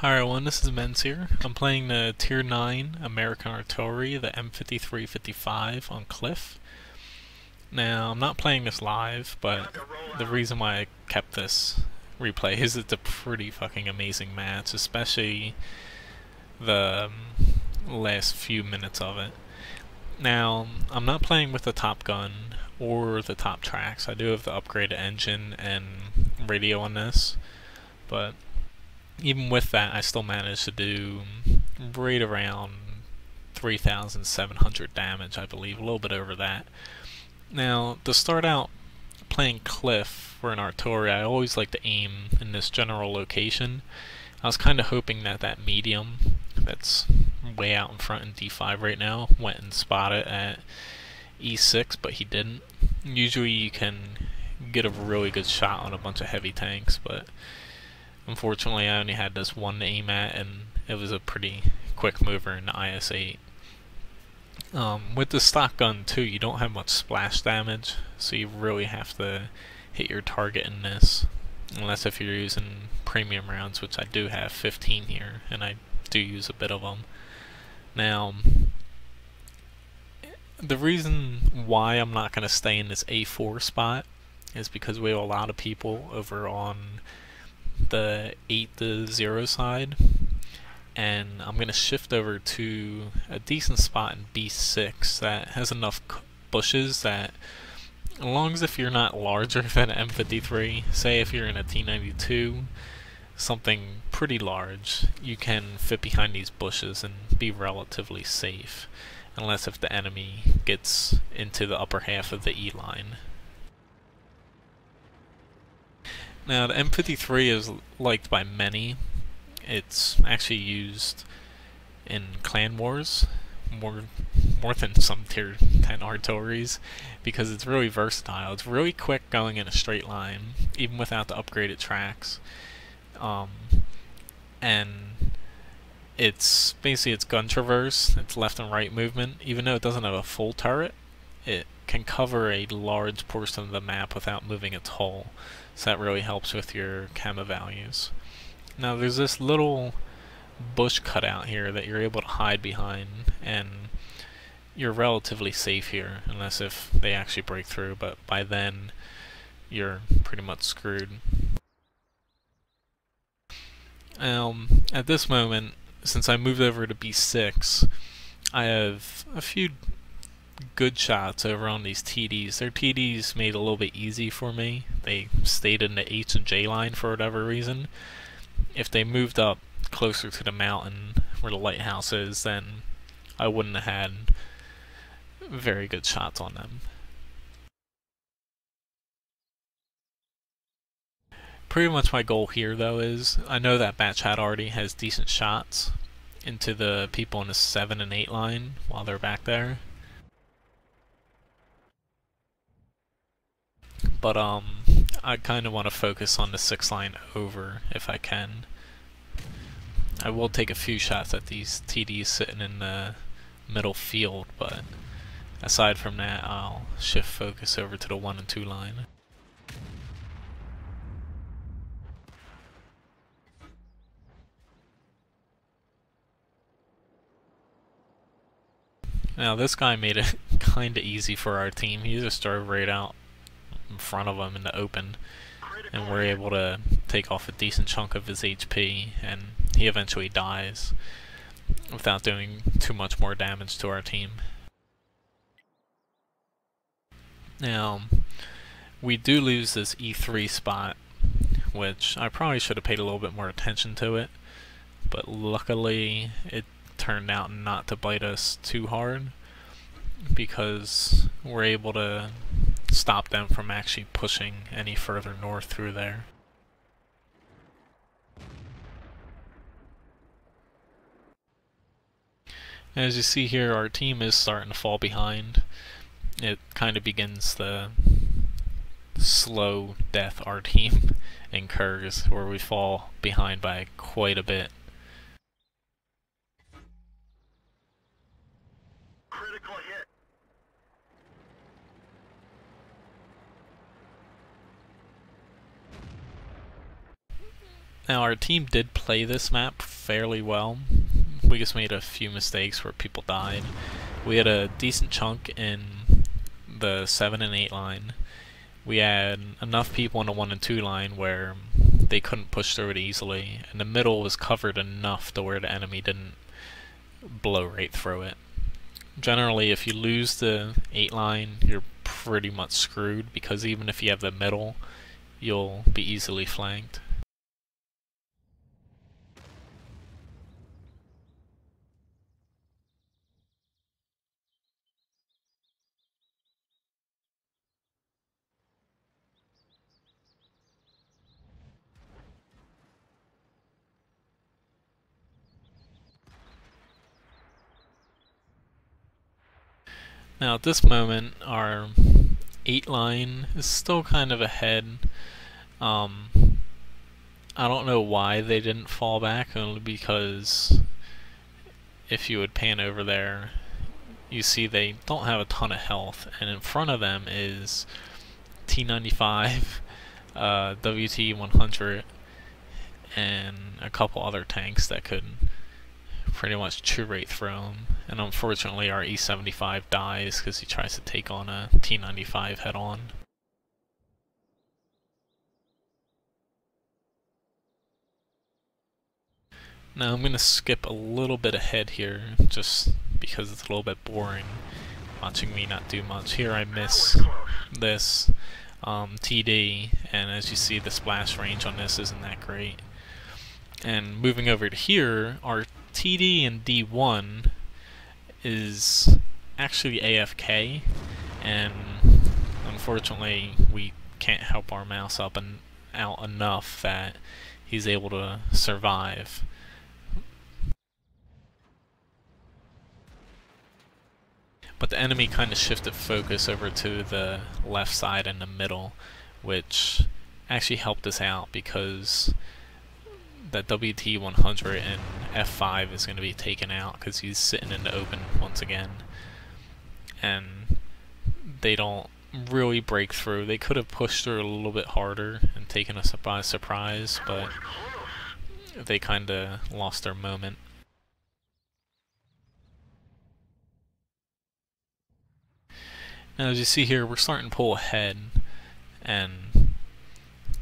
Hi everyone, this is Men's here. I'm playing the Tier 9 American Artillery, the M53-55 on Cliff. Now, I'm not playing this live, but the reason why I kept this replay is it's a pretty fucking amazing match, especially the last few minutes of it. Now, I'm not playing with the top gun or the top tracks. I do have the upgraded engine and radio on this, but even with that, I still managed to do right around 3,700 damage, I believe, a little bit over that. Now, to start out playing Cliff for an artillery, I always like to aim in this general location. I was kind of hoping that that medium that's way out in front in D5 right now went and spotted at E6, but he didn't. Usually you can get a really good shot on a bunch of heavy tanks, but unfortunately, I only had this one to aim at, and it was a pretty quick mover in the IS-8. With the stock gun, too, you don't have much splash damage, so you really have to hit your target in this. Unless if you're using premium rounds, which I do have 15 here, and I do use a bit of them. Now, the reason why I'm not going to stay in this A4 spot is because we have a lot of people over on the 8-0 side, and I'm going to shift over to a decent spot in B6 that has enough bushes that, as long as if you're not larger than an M53, say if you're in a T92, something pretty large, you can fit behind these bushes and be relatively safe, unless if the enemy gets into the upper half of the E line. Now, the M53 is liked by many. It's actually used in clan wars more than some tier 10 artilleries because it's really versatile. It's really quick going in a straight line, even without the upgraded tracks. And it's basically it's gun traverse, it's left and right movement. Even though it doesn't have a full turret, it can cover a large portion of the map without moving its hull. So that really helps with your camo values. Now there's this little bush cutout here that you're able to hide behind, and you're relatively safe here, unless if they actually break through, but by then you're pretty much screwed. At this moment, since I moved over to B6, I have a few good shots over on these TDs. Their TDs made it a little bit easy for me. They stayed in the H and J line for whatever reason. If they moved up closer to the mountain where the lighthouse is, then I wouldn't have had very good shots on them. Pretty much my goal here, though, is I know that Bat Chat already has decent shots into the people in the 7 and 8 line while they're back there. But I kind of want to focus on the 6 line over if I can. I will take a few shots at these TDs sitting in the middle field, but aside from that, I'll shift focus over to the 1 and 2 line. Now this guy made it kinda easy for our team. He just drove right out in front of him in the open, and we're able to take off a decent chunk of his HP, and he eventually dies without doing too much more damage to our team. Now, we do lose this E3 spot, which I probably should have paid a little bit more attention to it, but luckily it turned out not to bite us too hard because we're able to stop them from actually pushing any further north through there. As you see here, our team is starting to fall behind. It kind of begins the slow death our team incurs, where we fall behind by quite a bit. Critical hit. Now our team did play this map fairly well. We just made a few mistakes where people died. We had a decent chunk in the 7 and 8 line. We had enough people in the 1 and 2 line where they couldn't push through it easily, and the middle was covered enough to where the enemy didn't blow right through it. Generally, if you lose the 8 line, you're pretty much screwed, because even if you have the middle, you'll be easily flanked. Now at this moment, our 8 line is still kind of ahead. I don't know why they didn't fall back, only because if you would pan over there, you see they don't have a ton of health, and in front of them is T95, WT100, and a couple other tanks that could pretty much chew right through them. And unfortunately our E75 dies because he tries to take on a T95 head on. Now I'm going to skip a little bit ahead here just because it's a little bit boring watching me not do much. Here I miss this TD, and as you see the splash range on this isn't that great. And moving over to here, our TD in D1 is actually AFK, and unfortunately we can't help our mouse up and out enough that he's able to survive. But the enemy kind of shifted focus over to the left side and the middle, which actually helped us out because that WT100 and F5 is going to be taken out because he's sitting in the open once again. And they don't really break through. They could have pushed through a little bit harder and taken us by surprise, but they kind of lost their moment. Now as you see here, we're starting to pull ahead, and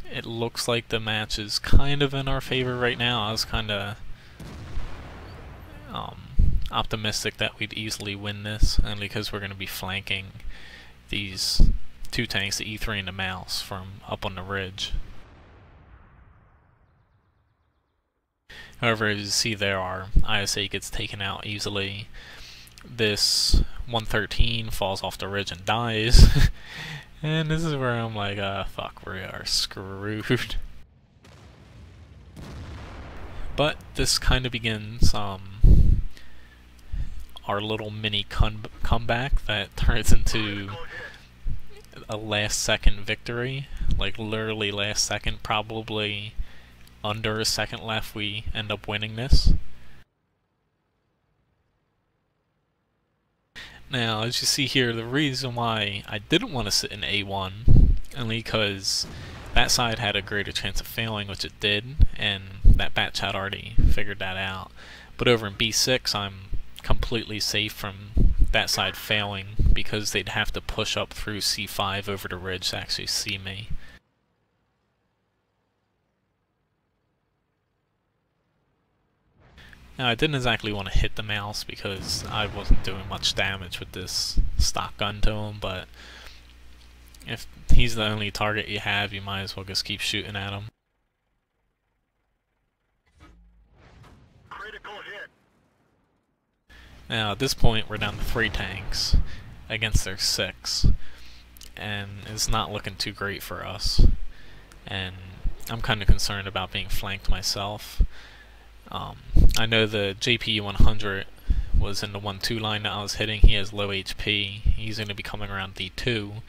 it looks like the match is kind of in our favor right now. I was kind of optimistic that we'd easily win this, only because we're going to be flanking these two tanks, the E3 and the Mouse, from up on the ridge. However, as you see there, our ISA gets taken out easily. This 113 falls off the ridge and dies. And this is where I'm like, fuck, we are screwed. But this kind of begins our little mini comeback that turns into a last second victory. Like literally last second, probably under a second left, we end up winning this. Now, as you see here, the reason why I didn't want to sit in A1, only because that side had a greater chance of failing, which it did, and that batch had already figured that out. But over in B6, I'm completely safe from that side failing, because they'd have to push up through C5 over the ridge to actually see me. Now, I didn't exactly want to hit the Mouse because I wasn't doing much damage with this stock gun to him, but if he's the only target you have, you might as well just keep shooting at him. Critical hit. Now, at this point, we're down to 3 tanks against their 6, and it's not looking too great for us. And I'm kind of concerned about being flanked myself. I know the JP100 was in the 1-2 line that I was hitting. He has low HP. He's going to be coming around D2.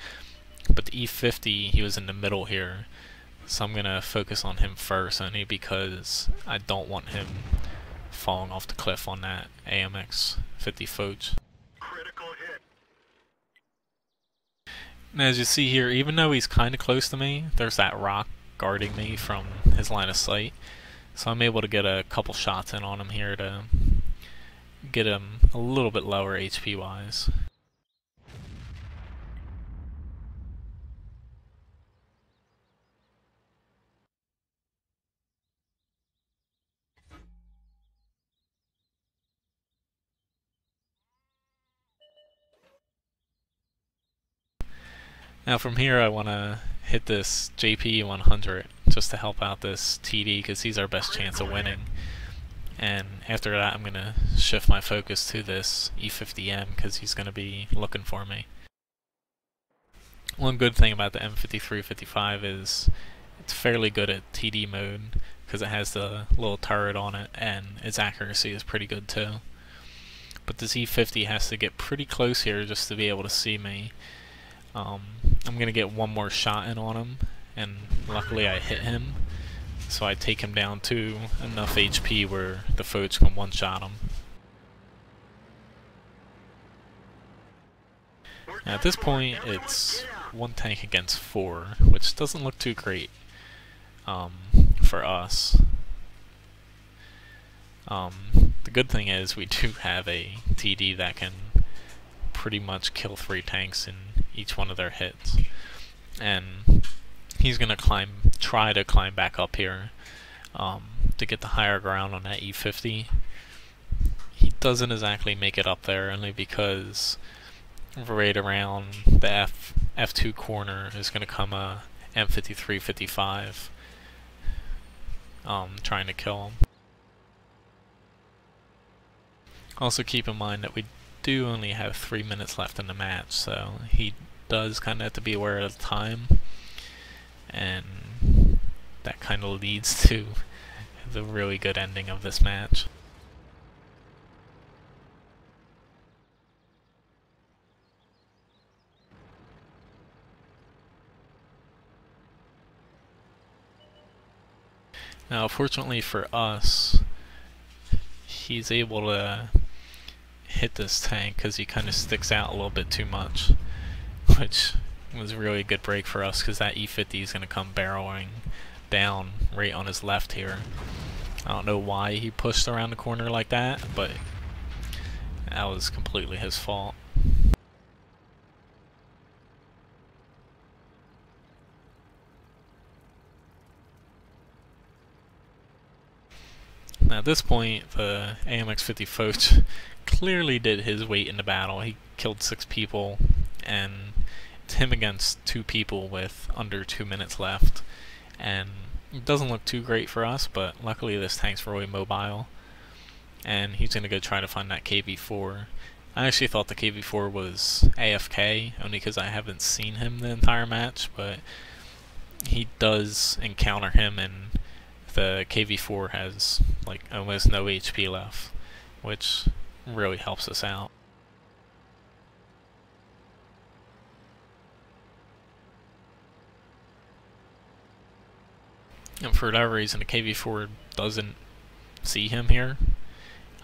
But the E50, he was in the middle here. So I'm going to focus on him first, only because I don't want him falling off the cliff on that AMX 50 Foch. Critical hit. And as you see here, even though he's kind of close to me, there's that rock guarding me from his line of sight. So I'm able to get a couple shots in on him here to get him a little bit lower HP wise. Now from here I want to hit this JP 100 just to help out this TD because he's our best chance of winning. And after that I'm going to shift my focus to this E50M because he's going to be looking for me. One good thing about the M53-55 is it's fairly good at TD mode because it has the little turret on it and its accuracy is pretty good too. But this E50 has to get pretty close here just to be able to see me. I'm going to get one more shot in on him, and luckily I hit him, so I take him down to enough HP where the Foch can one-shot him. Now at this point it's 1 tank against 4, which doesn't look too great for us. The good thing is we do have a TD that can pretty much kill 3 tanks in each one of their hits, and he's gonna try to climb back up here to get the higher ground on that E50. He doesn't exactly make it up there only because right around the F2 corner is gonna come a M53-55 trying to kill him. Also keep in mind that we do only have 3 minutes left in the match, so he does kind of have to be aware of the time, and that kind of leads to the really good ending of this match. Now fortunately for us, he's able to hit this tank because he kind of sticks out a little bit too much, which was really a good break for us because that E50 is going to come barreling down right on his left here. I don't know why he pushed around the corner like that, but that was completely his fault. Now at this point, the AMX-50 Foch clearly did his weight in the battle. He killed 6 people, and it's him against 2 people with under 2 minutes left. And it doesn't look too great for us, but luckily this tank's really mobile, and he's going to go try to find that KV-4. I actually thought the KV-4 was AFK, only because I haven't seen him the entire match, but he does encounter him, and the KV-4 has like almost no HP left, which really helps us out. And for whatever reason, the KV-4 doesn't see him here.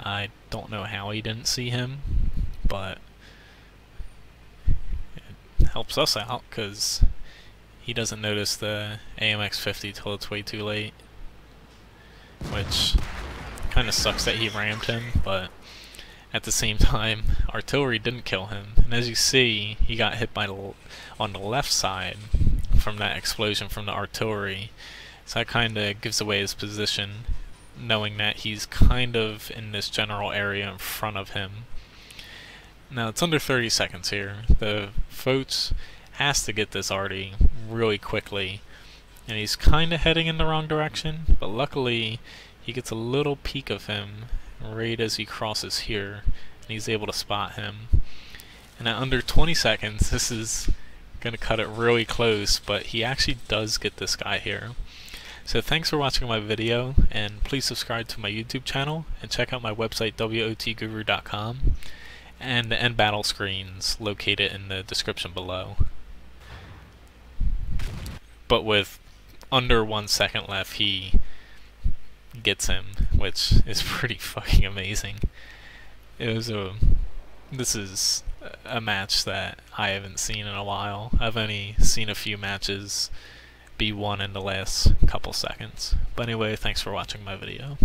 I don't know how he didn't see him, but it helps us out because he doesn't notice the AMX-50 till it's way too late, which kind of sucks that he rammed him, but at the same time, artillery didn't kill him. And as you see, he got hit on the left side from that explosion from the artillery. So that kind of gives away his position, knowing that he's kind of in this general area in front of him. Now it's under 30 seconds here. The Foch has to get this arty really quickly, and he's kind of heading in the wrong direction, but luckily he gets a little peek of him right as he crosses here, and he's able to spot him. And at under 20 seconds, this is going to cut it really close, but he actually does get this guy here. So thanks for watching my video, and please subscribe to my YouTube channel, and check out my website wotguru.com, and the end battle screens located in the description below. But with under 1 second left, he gets him, which is pretty fucking amazing. This is a match that I haven't seen in a while. I've only seen a few matches B1 in the last couple seconds. But anyway, thanks for watching my video.